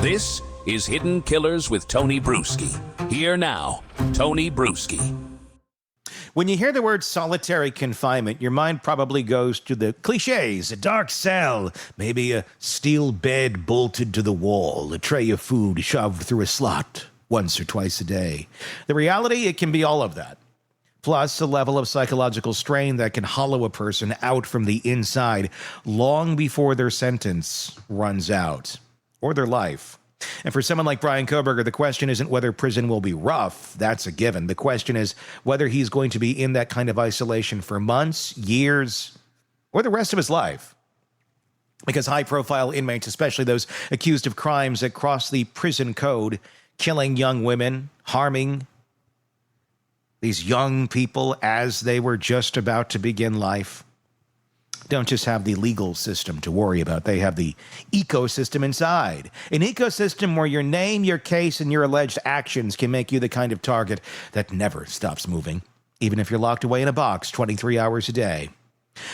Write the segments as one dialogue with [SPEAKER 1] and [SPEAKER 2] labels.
[SPEAKER 1] This is Hidden Killers with Tony Brueski. Here now, Tony Brueski.
[SPEAKER 2] When you hear the word solitary confinement, your mind probably goes to the cliches: a dark cell, maybe a steel bed bolted to the wall, a tray of food shoved through a slot once or twice a day. The reality, it can be all of that. Plus, a level of psychological strain that can hollow a person out from the inside long before their sentence runs out, or their life. And for someone like Bryan Kohberger, the question isn't whether prison will be rough. That's a given. The question is whether he's going to be in that kind of isolation for months, years, or the rest of his life. Because high-profile inmates, especially those accused of crimes that cross the prison code, killing young women, harming these young people as they were just about to begin life, don't just have the legal system to worry about. They have the ecosystem inside. An ecosystem where your name, your case, and your alleged actions can make you the kind of target that never stops moving, even if you're locked away in a box 23 hours a day.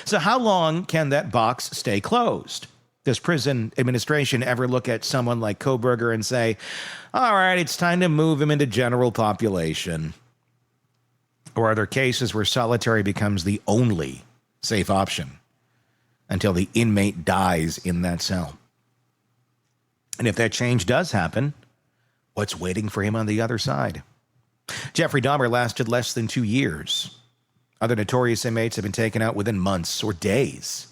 [SPEAKER 2] So how long can that box stay closed? Does prison administration ever look at someone like Kohberger and say, all right, it's time to move him into general population? Or are there cases where solitary becomes the only safe option until the inmate dies in that cell? And if that change does happen, what's waiting for him on the other side? Jeffrey Dahmer lasted less than 2 years. Other notorious inmates have been taken out within months or days,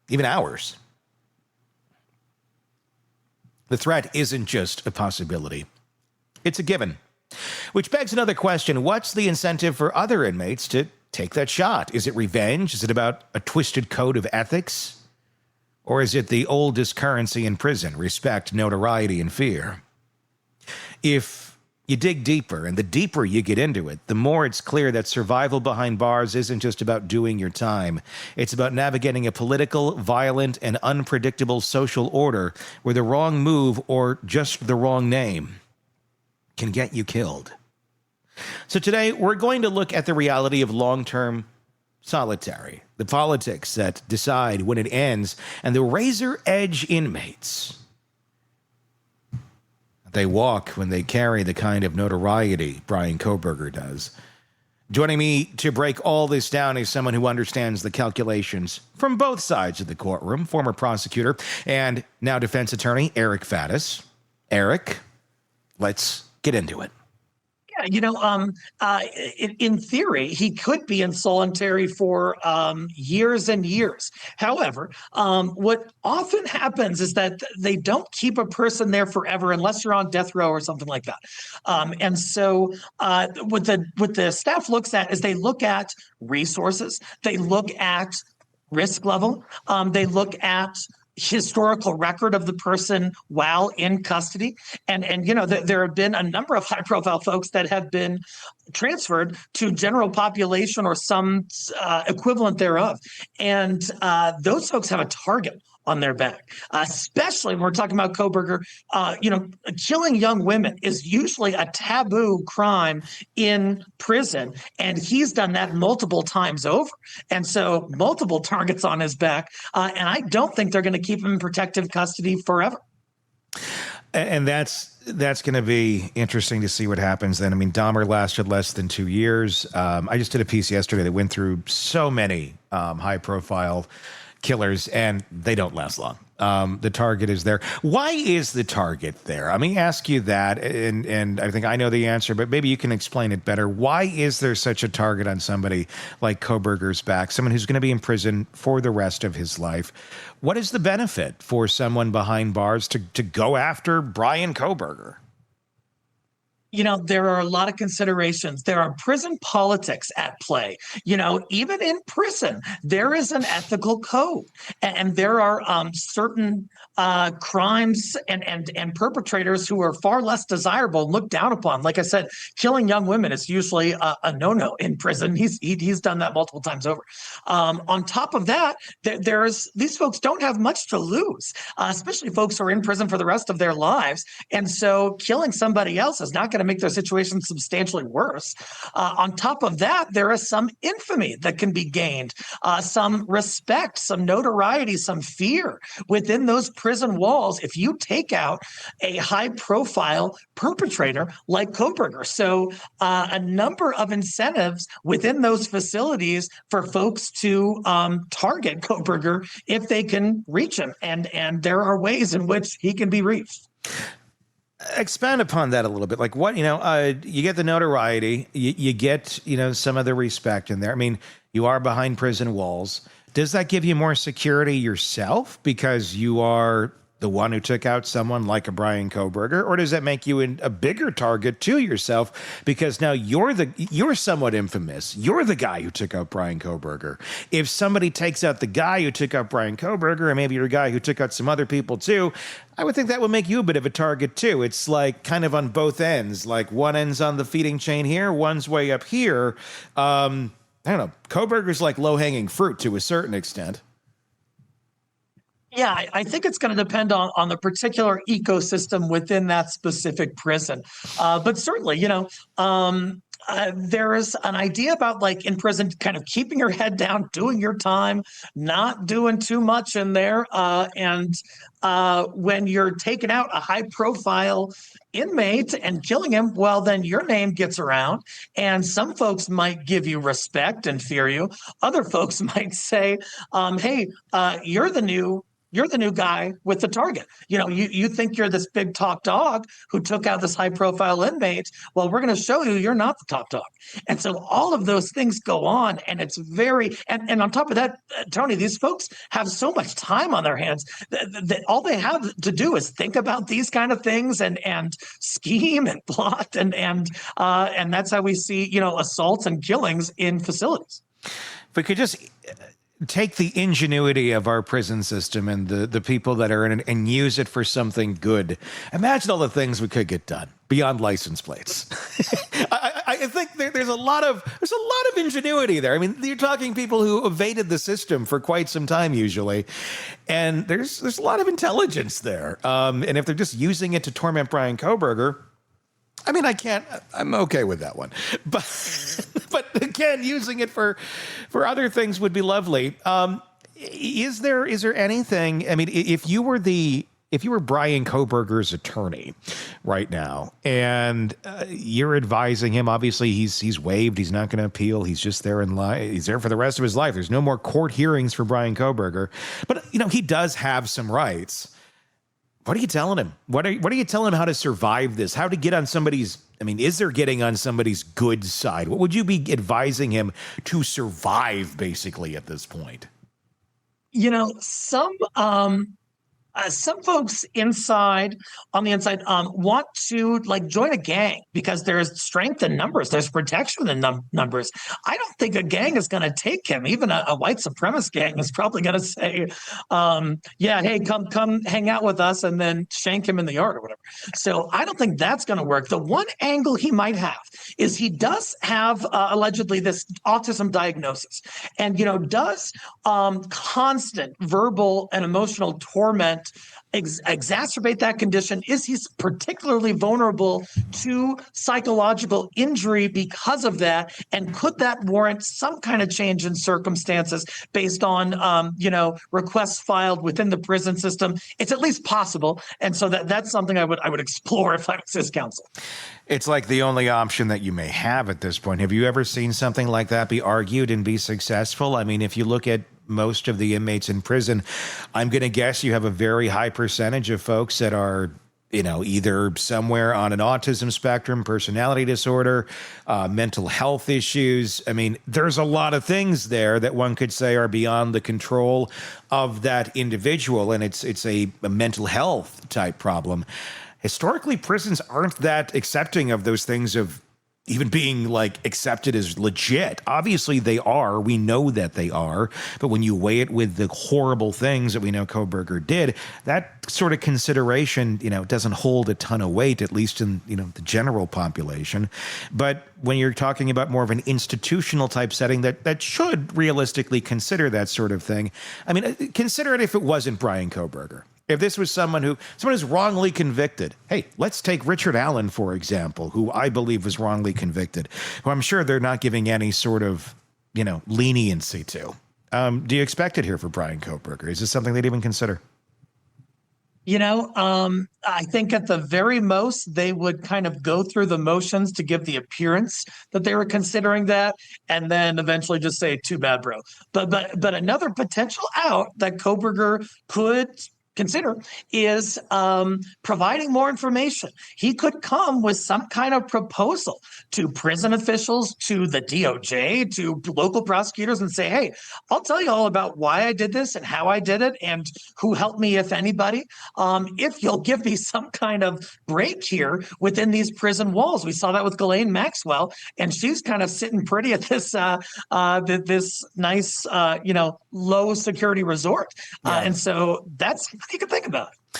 [SPEAKER 2] even hours. The threat isn't just a possibility. It's a given. Which begs another question. What's the incentive for other inmates to take that shot? Is it revenge? Is it about a twisted code of ethics? Or is it the oldest currency in prison, respect, notoriety, and fear? If you dig deeper, and the deeper you get into it, the more it's clear that survival behind bars isn't just about doing your time. It's about navigating a political, violent, and unpredictable social order where the wrong move or just the wrong name can get you killed. So today, we're going to look at the reality of long-term solitary, the politics that decide when it ends, and the razor-edge inmates they walk when they carry the kind of notoriety Bryan Kohberger does. Joining me to break all this down is someone who understands the calculations from both sides of the courtroom, former prosecutor and now defense attorney Eric Faddis. Eric, let's get into it.
[SPEAKER 3] In theory, he could be in solitary for years and years. However, what often happens is that they don't keep a person there forever unless you're on death row or something like that. And so what the staff looks at is they look at resources, they look at risk level, they look at historical record of the person while in custody. And there have been a number of high profile folks that have been transferred to general population or some equivalent thereof. And those folks have a target on their back, especially when we're talking about Kohberger. Killing young women is usually a taboo crime in prison, and he's done that multiple times over. And so multiple targets on his back, and I don't think they're going to keep him in protective custody forever.
[SPEAKER 2] And that's going to be interesting to see what happens then. I mean, Dahmer lasted less than 2 years. I just did a piece yesterday that went through so many high-profile killers, and they don't last long. The target is there. Why is the target there? Let me ask you that, and I think I know the answer, but maybe you can explain it better. Why is there such a target on somebody like Kohberger's back, someone who's going to be in prison for the rest of his life? What is the benefit for someone behind bars to go after Bryan Kohberger?
[SPEAKER 3] There are a lot of considerations. There are prison politics at play. Even in prison, there is an ethical code, and there are certain crimes and perpetrators who are far less desirable and looked down upon. Like I said, killing young women is usually a no-no in prison. He's done that multiple times over. On top of that, these folks don't have much to lose, especially folks who are in prison for the rest of their lives. And so killing somebody else is not going to make their situation substantially worse. On top of that, there is some infamy that can be gained, some respect, some notoriety, some fear within those prison walls if you take out a high-profile perpetrator like Kohberger. So a number of incentives within those facilities for folks to target Kohberger if they can reach him. And there are ways in which he can be reached.
[SPEAKER 2] Expand upon that a little bit. Like what, you get the notoriety, you get, some of the respect in there. I mean, you are behind prison walls. Does that give you more security yourself because you are the one who took out someone like a Bryan Kohberger, or does that make you a bigger target to yourself because now you're somewhat infamous? You're the guy who took out Bryan Kohberger. If somebody takes out the guy who took out Bryan Kohberger, and maybe you're a guy who took out some other people too, I would think that would make you a bit of a target too. It's like kind of on both ends, like one end's on the feeding chain here, one's way up here. I don't know. Kohberger's like low-hanging fruit to a certain extent.
[SPEAKER 3] Yeah, I think it's going to depend on the particular ecosystem within that specific prison. But certainly, there is an idea about like in prison, kind of keeping your head down, doing your time, not doing too much in there. And when you're taking out a high profile inmate and killing him, well, then your name gets around and some folks might give you respect and fear you. Other folks might say, hey, you're the new guy with the target. You think you're this big top dog who took out this high profile inmate. Well, we're going to show you you're not the top dog. And so all of those things go on, and it's and on top of that, Tony, these folks have so much time on their hands that all they have to do is think about these kind of things and scheme and plot. And that's how we see, assaults and killings in facilities.
[SPEAKER 2] If we could just take the ingenuity of our prison system and the people that are in it and use it for something good. Imagine all the things we could get done beyond license plates. I think there's a lot of ingenuity there. I mean, you're talking people who evaded the system for quite some time usually, and there's a lot of intelligence there. And if they're just using it to torment Bryan Kohberger, I mean, I'm okay with that one. But again, using it for other things would be lovely. Is there anything, I mean, if you were Bryan Kohberger's attorney right now and you're advising him, obviously he's waived, he's not going to appeal, he's just there he's there for the rest of his life. There's no more court hearings for Bryan Kohberger, but he does have some rights. What are you telling him? What are you telling him how to survive this? How to get on somebody's, is there getting on somebody's good side? What would you be advising him to survive basically at this point? Some folks on the inside want to join a gang because there's strength in numbers, there's protection in numbers. I don't think a gang is going to take him. Even a white supremacist gang is probably going to say, hey, come hang out with us and then shank him in the yard or whatever. So I don't think that's going to work. The one angle he might have is he does have allegedly this autism diagnosis and, does constant verbal and emotional torment exacerbate that condition? Is he particularly vulnerable to psychological injury because of that? And could that warrant some kind of change in circumstances based on, requests filed within the prison system? It's at least possible. And so that's something I would explore if I was his counsel. It's like the only option that you may have at this point. Have you ever seen something like that be argued and be successful? I mean, if you look at most of the inmates in prison, I'm going to guess you have a very high percentage of folks that are, either somewhere on an autism spectrum, personality disorder, mental health issues. I mean, there's a lot of things there that one could say are beyond the control of that individual, and it's a mental health type problem. Historically, prisons aren't that accepting of those things of even being accepted as legit. Obviously they are. We know that they are. But when you weigh it with the horrible things that we know Kohberger did, that sort of consideration, doesn't hold a ton of weight, at least in, the general population. But when you're talking about more of an institutional type setting that should realistically consider that sort of thing, consider it if it wasn't Bryan Kohberger. If this was someone who's wrongly convicted, hey, let's take Richard Allen, for example, who I believe was wrongly convicted, who I'm sure they're not giving any sort of, leniency to. Do you expect it here for Bryan Kohberger? Is this something they'd even consider?
[SPEAKER 3] I think at the very most, they would kind of go through the motions to give the appearance that they were considering that, and then eventually just say, too bad, bro. But another potential out that Kohberger could consider is providing more information. He could come with some kind of proposal to prison officials, to the DOJ, to local prosecutors, and say, hey, I'll tell you all about why I did this and how I did it and who helped me, if anybody, if you'll give me some kind of break here within these prison walls. We saw that with Ghislaine Maxwell, and she's kind of sitting pretty at this this nice, low security resort. And so that's you can think about it.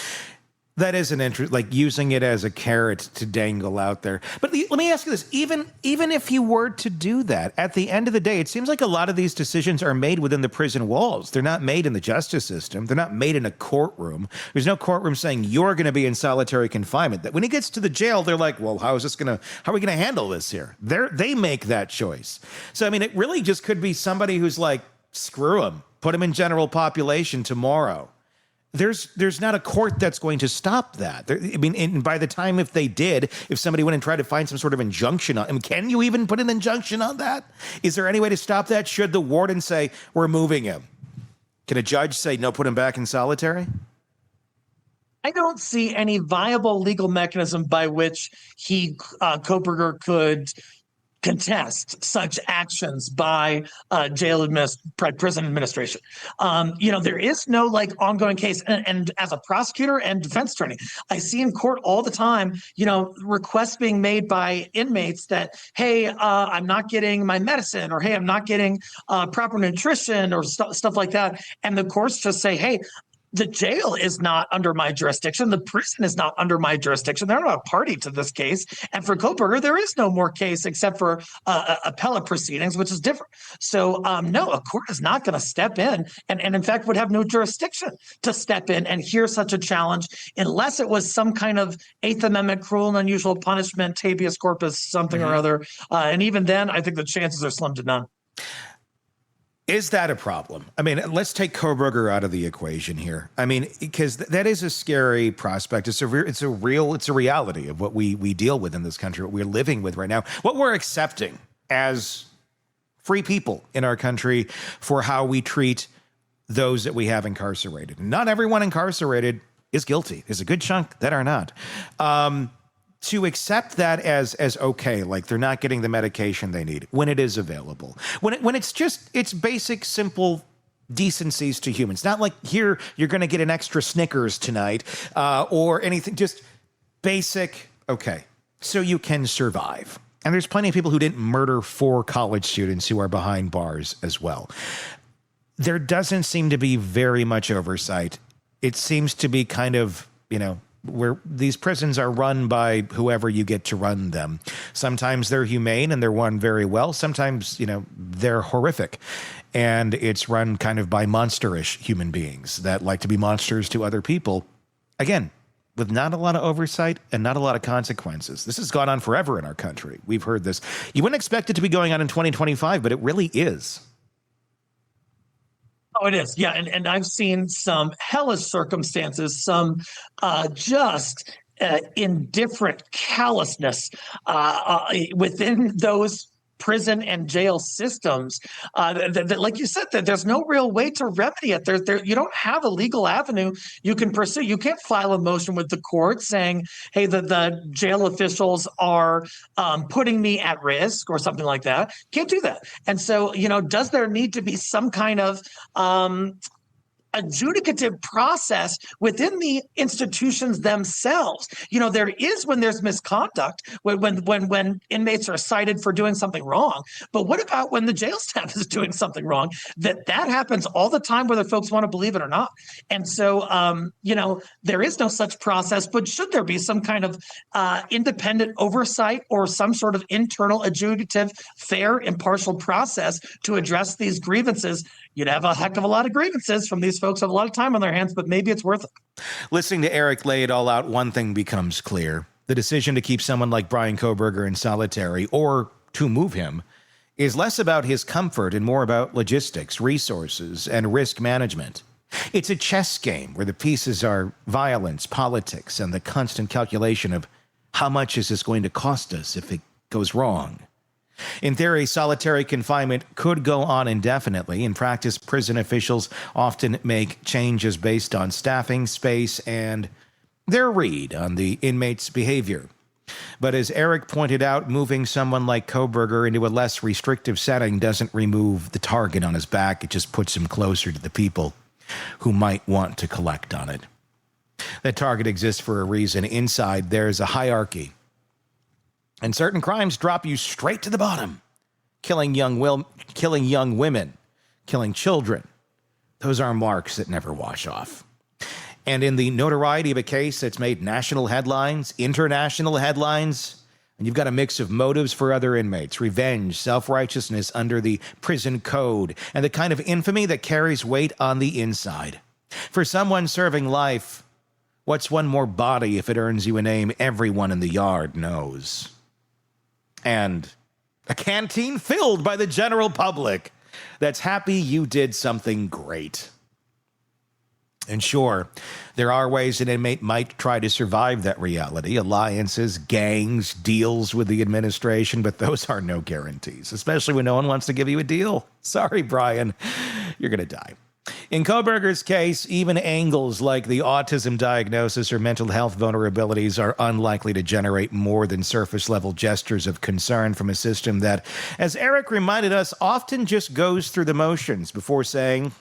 [SPEAKER 2] That is an interest, like using it as a carrot to dangle out there. But let me ask you this: even if you were to do that, at the end of the day, it seems like a lot of these decisions are made within the prison walls. They're not made in the justice system. They're not made in a courtroom. There's no courtroom saying you're going to be in solitary confinement. That when he gets to the jail, they're like, well, how are we going to handle this here? They make that choice. So I mean, it really just could be somebody who's like, screw him, put him in general population tomorrow. There's not a court that's going to stop that. And by the time if somebody went and tried to find some sort of injunction on, can you even put an injunction on that? Is there any way to stop that? Should the warden say, we're moving him? Can a judge say, no, put him back in solitary?
[SPEAKER 3] I don't see any viable legal mechanism by which Kohberger could contest such actions by prison administration. There is no ongoing case. And as a prosecutor and defense attorney, I see in court all the time, requests being made by inmates that, hey, I'm not getting my medicine, or hey, I'm not getting proper nutrition, or stuff like that. And the courts just say, hey, the jail is not under my jurisdiction. The prison is not under my jurisdiction. They're not a party to this case. And for Kohberger, there is no more case except for appellate proceedings, which is different. So no, a court is not going to step in and in fact would have no jurisdiction to step in and hear such a challenge unless it was some kind of Eighth Amendment cruel and unusual punishment, habeas corpus, something or other. And even then, I think the chances are slim to none.
[SPEAKER 2] Is that a problem? I mean, let's take Kohberger out of the equation here. I mean, because that is a scary prospect. It's a reality of what we deal with in this country, what we're living with right now, what we're accepting as free people in our country for how we treat those that we have incarcerated. Not everyone incarcerated is guilty. There's a good chunk that are not. To accept that as okay, like they're not getting the medication they need when it is available, when it's basic, simple decencies to humans. Not like, here, you're going to get an extra Snickers tonight, or anything, just basic, okay, so you can survive. And there's plenty of people who didn't murder 4 college students who are behind bars as well. There doesn't seem to be very much oversight. It seems to be kind of, where these prisons are run by whoever you get to run them. Sometimes they're humane and they're run very well. Sometimes, they're horrific. And it's run kind of by monsterish human beings that like to be monsters to other people. Again, with not a lot of oversight and not a lot of consequences. This has gone on forever in our country. We've heard this. You wouldn't expect it to be going on in 2025, but it really is.
[SPEAKER 3] Oh, it is. Yeah. And I've seen some hellish circumstances, some just indifferent callousness within those prison and jail systems. Like you said, that there's no real way to remedy it. You don't have a legal avenue you can pursue. You can't file a motion with the court saying, hey, the jail officials are putting me at risk or something like that. Can't do that. And so, does there need to be some kind of adjudicative process within the institutions themselves? There is when there's misconduct, when inmates are cited for doing something wrong. But what about when the jail staff is doing something wrong? That happens all the time, whether folks want to believe it or not. And so, there is no such process. But should there be some kind of independent oversight or some sort of internal adjudicative, fair, impartial process to address these grievances? you'd have a heck of a lot of grievances from these folks who have a lot of time on their hands, but maybe it's worth it.
[SPEAKER 2] Listening to Eric lay it all out, one thing becomes clear. The decision to keep someone like Bryan Kohberger in solitary, or to move him, is less about his comfort and more about logistics, resources, and risk management. It's a chess game where the pieces are violence, politics, and the constant calculation of how much is this going to cost us if it goes wrong. In theory, solitary confinement could go on indefinitely. In practice, prison officials often make changes based on staffing, space, and their read on the inmate's behavior. But as Eric pointed out, moving someone like Kohberger into a less restrictive setting doesn't remove the target on his back. It just puts him closer to the people who might want to collect on it. That target exists for a reason. Inside, there's a hierarchy. And certain crimes drop you straight to the bottom. Killing young women, killing children. Those are marks that never wash off. And in the notoriety of a case that's made national headlines, international headlines, and you've got a mix of motives for other inmates, revenge, self-righteousness under the prison code, and the kind of infamy that carries weight on the inside. For someone serving life, what's one more body if it earns you a name everyone in the yard knows? And a canteen filled by the general public that's happy you did something great. And sure, there are ways an inmate might try to survive that reality. Alliances, gangs, deals with the administration, but those are no guarantees, especially when no one wants to give you a deal. Sorry, Bryan, you're going to die. In Kohberger's case, even angles like the autism diagnosis or mental health vulnerabilities are unlikely to generate more than surface-level gestures of concern from a system that, as Eric reminded us, often just goes through the motions before saying,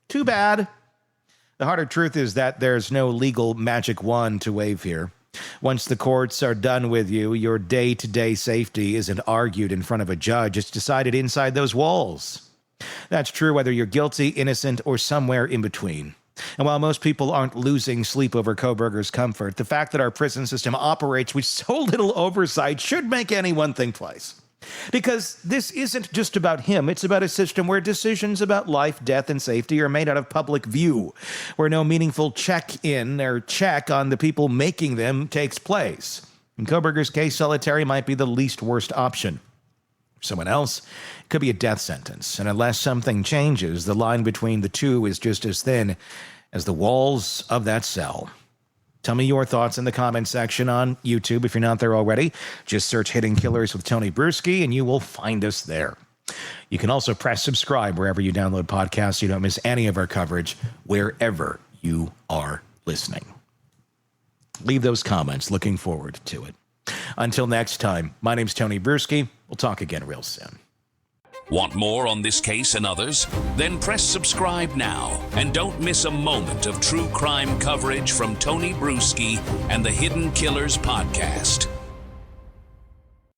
[SPEAKER 2] too bad. The harder truth is that there's no legal magic wand to wave here. Once the courts are done with you, your day-to-day safety isn't argued in front of a judge. It's decided inside those walls. That's true whether you're guilty, innocent, or somewhere in between. And while most people aren't losing sleep over Kohberger's comfort, the fact that our prison system operates with so little oversight should make anyone think twice. Because this isn't just about him. It's about a system where decisions about life, death, and safety are made out of public view, where no meaningful check-in or check on the people making them takes place. In Kohberger's case, solitary might be the least worst option. For someone else, it could be a death sentence. And unless something changes, the line between the two is just as thin as the walls of that cell. Tell me your thoughts in the comment section on YouTube. If you're not there already, just search Hidden Killers with Tony Brueski and you will find us there. You can also press subscribe wherever you download podcasts so you don't miss any of our coverage wherever you are listening. Leave those comments. Looking forward to it. Until next time, my name's Tony Brueski. We'll talk again real soon.
[SPEAKER 1] Want more on this case and others? Then press subscribe now and don't miss a moment of true crime coverage from Tony Brueski and the Hidden Killers podcast.